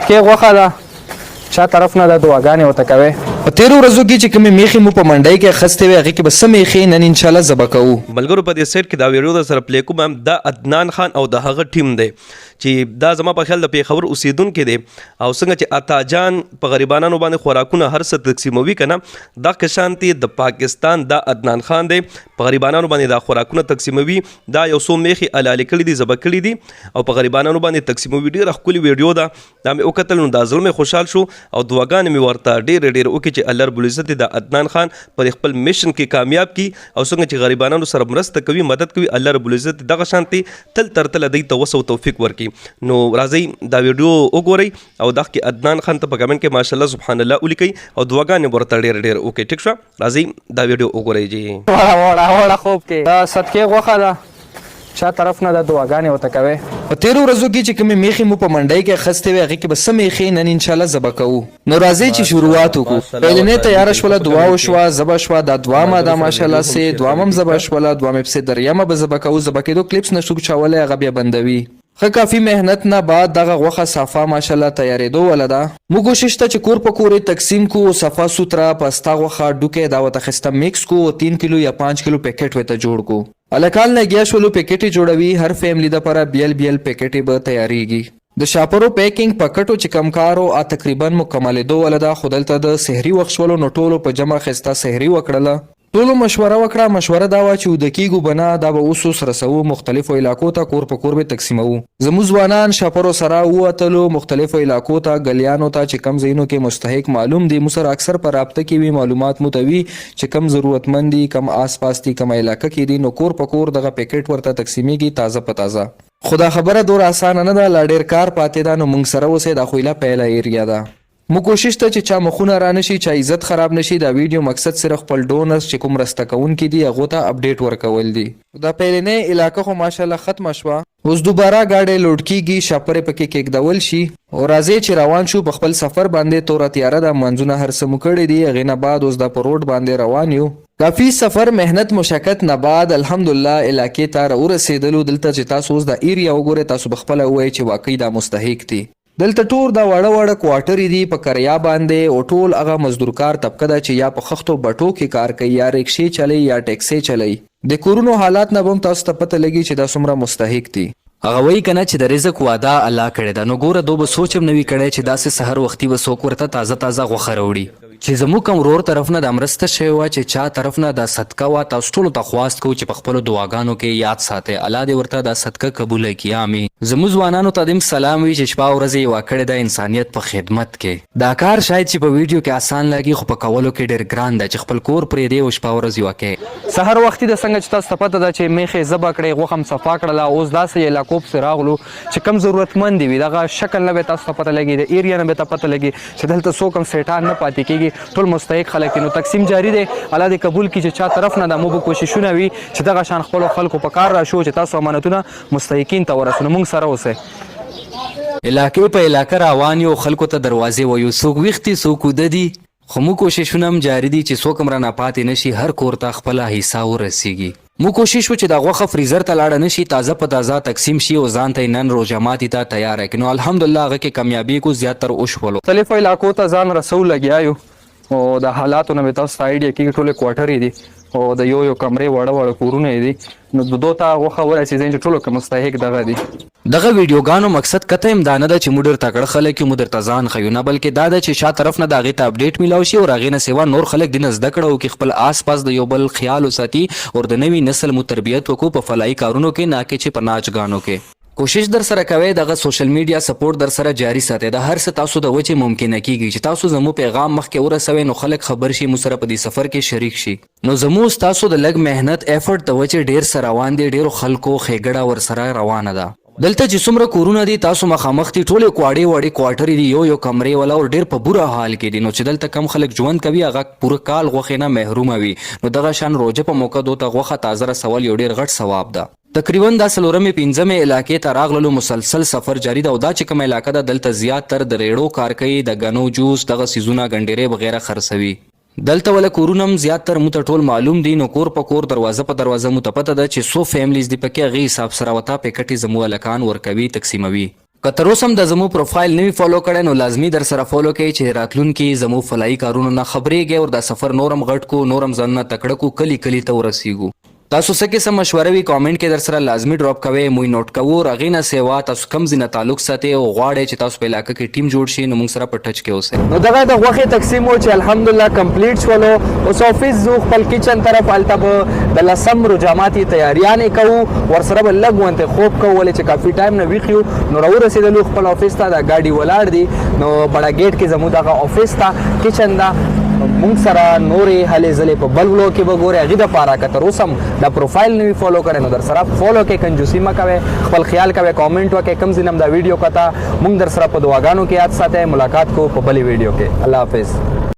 صدقې غوښه ده چا طرف نه د دعاګانې ورته کوئ. په تیرو ورځو کې چې کومې میخې مو په منډۍ کې اخیستې وې هغې کې به څه میخې نن انشاءالله ذبح کوو. ملګرو په دې سیټ کې دا ویډیو در سره پلی کوم دا عدنان خان او د هغه ټیم دی چې دا زما په خیال د پیښور اوسیدونکی دی او څنګه چې عطا جان په غریبانو باندې خوراکونه هر څه تقسیموي که نه دا کشانتي د پاکستان دا عدنان خان دی په غریبانو باندې دا خوراکونه تقسیموي دا یو څو میخې حلالې کړي دي ذبح کړي دي او په غریبانو باندې تقسیموي. ډېره ښکلې ویډیو ده دا مې وکتل نو دا زړه مې خوشحال شو او دعاګانې مې ورته ډېرې وکړي چې الله رب العزت د عدنان خان پر خپل میشن کې کامیاب کی او څنګه چې غریبانو سره مرسته کوي مدد کوي الله رب العزت دغه شانتي تل تر تل دوی ته وسو توفیق ورکړي. نو راځئ دا ویډیو وګورئ او دغه کې عدنان خان ته په کمنټ کې ماشاءالله سبحان الله ولیکئ او دعاګانې ورته ډېر وکړئ. ټیک شو راځئ دا ویډیو وګورئ. جی وړه خوب کې دا صدقې غوښه ده چا طرف نه د دعاګانې ورته کوئ. په تیرو ورځو کې چې کومې میخې مو په منډۍ کې اخیستې وې هغې کې به څه میخې نن انشاءالله ذبح کوو. نو راځئ چې شروعات وکړو. پیلنۍ تیاره شوله دعا وشوه ذبح شوه دا دوامه ده ماشاءالله سې دوام هم ذبح شوله دوامې پسې دریمه به ذبح کوو. ذبح کېدو کلیپس نشو چولی هغه بیا بندوي. ښه کافي محنت نه بعد دغه غوښه صافه ماشاءالله تیارېدو وله ده. موږ کوشش ته چې کور په کور تقسیم کو صفا سوتره پسته غوښه ډوکې دا ورته اخیسته میکس کو 3 کیلو یا 5 کیلو پیکټ ورته جوړ کو. الکال لګیا شولو پیکټې جوړوي هر فیملی دپاره بیل پیکټې به تیاریږي. د شاپرو پیکینګ په کټو چې کم کارو تقریبا مکملېدو وله ده خو دلته د سحري وخت شولو نو ټولو په جمع اخیسته سحري وکړله. ټولو مشوره وکړه مشوره دا وه چې وده کېږو به نه دا به اوس رسوو مختلفو علاقو ته کور په کور به تقسیموو. زموږ ځوانان شاپرو سره ووتلو مختلفو علاقو ته ګلیانو ته چې کم ځایونو کې مستحق معلوم دي مو سره اکثر په رابطه کې وي معلومات مو ته وي چې کم ضرورتمند دي کم آس پاس دي کم علاقه کې دي نو کور په کور دغه پیکټ ورته تقسیمیږي تازه په تازه. خو دا خبره دور اسانه نه ده لا ډېر کار پاتې ده نو موږ سره اوسئ دا خو ایله پیله ایریا ده. مو کوشش ته چې چا مخونه را نشي چا عزت خراب نشي دا ویډیو مقصد صرف خپل ډونرز چې کوم رسته کوونکي دي هغو ته اپډیټ ورکول دي. دا پیلنۍ علاقه خو ماشاءالله ختمه شوه اوس دوباره ګاډۍ لوډ کېږي شاپرې پکې کېږدول شي او راځئ چې روان شو په خپل سفر باندې توره تیاره ده منځونه هر څه مو کړي دي هغې نه بعد اوس دا په روډ باندې روان یو. کافي سفر محنت مشقت نه بعد الحمدلله علاقې ته راورسېدلو. دلته چې تاسو اوس دا ایریا وګورئ تاسو به خپله ووایئ چې واقعي دا مستحق دي. دلته ټول دا وړه کوارټرې دي په کریا باندې او ټول هغه مزدورکار طبقه ده چې یا په خښتو بټو کې کار کوي یا رکشې چلی یا ټیکسي چلی. د کورونو حالات نه به هم تاسو ته پته لګي چې دا څومره مستحق دي. هغه وایي که نه چې د رزق وعده الله کړې ده نو ګوره دو به سوچ هم نه وي کړی چې داسې سحر وختي به څوک ورته تازه غوښه راوړي چې زموږ کوم ورور طرف نه دا مرسته شوې وه چې چا طرف نه دا صدقه وه تاسو ټولو ته خواست کوو چې په خپلو دعاګانو کې یاد ساتئ الله دې ورته دا صدقه قبوله کړي آمین. زموږ ځوانانو ته دې سلام وي چې شپه ورځ یې کړې ده انسانیت په خدمت کې. دا کار شاید چې په ویډیو کې آسان لګي خو په کولو کې ډېر ګران ده چې خپل کور پرېږدې او شپه ورځ یې وکړې. سحر وختي د څنګه چې تاسو ته پته ده چې میخې ذبح کړې غوښه هم صفا کړله اوس داسې علاقو پسې راغلو چې کم ضرورتمند وي دغه شکل نه به تاسو ته پته لګي د ایریا نه به ته پته لګي چې دلته څوک هم سیټان نه پاتې کېږي ټول مستحق خلک دي. نو تقسیم جاري دی الله دې قبول کړي چې چا طرف نه دا مو به کوششونه وي چې دغه شان خپلو خلکو په کار راشو چې تاسو امانتونه مستحقین ته ورسو. نو موږ سره اوسئ. علاقې په علاقه روان یو خلکو ته دروازې وایو څوک ویښتې څوک اوده دي خو موږ کوششونه هم جاري دي چې څوک هم رانه پاتې نشي هر کور ته خپله حصه ورسیږي. مو کوشش و چې دا غوښه فریزر ته لاړه نشي تازه په تازه تقسیم شي او ځان ته یې نن روژه ماتي ته تیاره کړي. نو الحمدلله هغه کې کامیابي کو زیاتر وشولو. مختلفو علاقو ته ځان رسو لګیا یو او د حالاتو نه به تاسو ته آیډیا کېږي ټولې کوارټرې دي او د یو کمرې وړه کورونه یې دي نو دو ته غوښه ورسېږي چې ټولو کې مستحق دغه دي. دغه ویډیوګانو مقصد کته هم دا نه ده چې موږ ډېر تکړه خلک یو موږ درته ځان ښیو نه بلکې دا ده چې شا طرف نه د هغې ته اپډیټ میلاو شي او هغې نه سوا نور خلک دې نه زده کړه وکړي خپل آس پاس د یو بل خیال وساتي او د نوي نسل مو تربیت وکړو په فلاحي کارونو کې نه کې چې په ناچګانو کې. کوشش در سره کوئ دغه سوشل میډیا سپورټ در سره جاري ساتئ د هر څه تاسو د وجې ممکنه کیږي چې تاسو زموږ پیغام مخکې ورسوئ نو خلک خبر شي مو سره په دې سفر کې شریک شي. نو زموږ ستاسو د لږ محنت ایفرټ د وجې ډېر څه روان دي ډېرو خلکو ښېګړه ورسره روانه ده. دلته چې څومره کورونه دي تاسو مخامخ دي ټولې وړې کوارټرې دي یو کمرې والا او ډېر په بوره حال کې دي. نو چې دلته کم خلک ژوند کوي هغه پوره کال غوښې نه محرومه وي نو دغه شان روژه په موقع دوته غوښه تازه رسول یو ډېر غټ ثواب ده. تقریبا دا څلورمې پنځمې علاقې ته راغللو مسلسل سفر جاري ده او دا چې کومه علاقه ده دلته زیات تر د ریړو کار کوي د غنو جوس دغه سیزونه ګنډېرې وغیره خرڅوي. دلته ولا کورونه هم زیات تر مو ته ټول معلوم دي نو کور په کور دروازه په دروازه مو ته پته ده چې څو فیملیز دي پکې هغې حساب سره ورته پیکټې زموږ هلکان ورکوي تقسیموي. که تر اوسه هم د زمو پروفایل نوی فالو کړی نو لازمی در سره فالو کړئ چې راتلونکي زمو فلایي کارونو نه خبرېږئ او دا سفر نورم غټ کو نورم ځانونه تکړه کو کلی کلی ته ورسیږو. تاسو څه قسم مشوره وي کامنټ کې در سره لازمی ډراپ کوئ موږ نوٹ کوو هغې نه سیوا تاسو کم ځای نه تعلق ساتئ او غواړئ چې تاسو په علاقه کې ټیم جوړ شي نو موږ سره په ټچ کې اوسئ. نو دغه د غوښې تقسیم و چې الحمدلله کمپلیټ شولو. اوس آفیس ځو خپل کچن طرف هلته به د لسم رجاماتي تیاریانې کوو ورسره به لږ غونتې خوب کوو ولې چې کافي ټایم نه ویښ یو. نو راورسېدلو خپل آفیس ته دا ګاډي ولاړ دي نو بړه ګیټ کې زموږ دغه آفیس ته کچن ده. مونږ سره نورې هلې ځلې په بل ولو کې به ګورئ هغې دپاره که تر اوسه هم دا پروفایل نه وي فالو کړی نو در سره فالو کې کنجوسي مه کوئ خپل خیال کوئ کامنټ وکړئ کوم ځای نه هم دا ویډیو کته مونږ در سره په دعاګانو کې یاد ساتئ. ملاقات کو په بلې ویډیو کې. الله حافظ.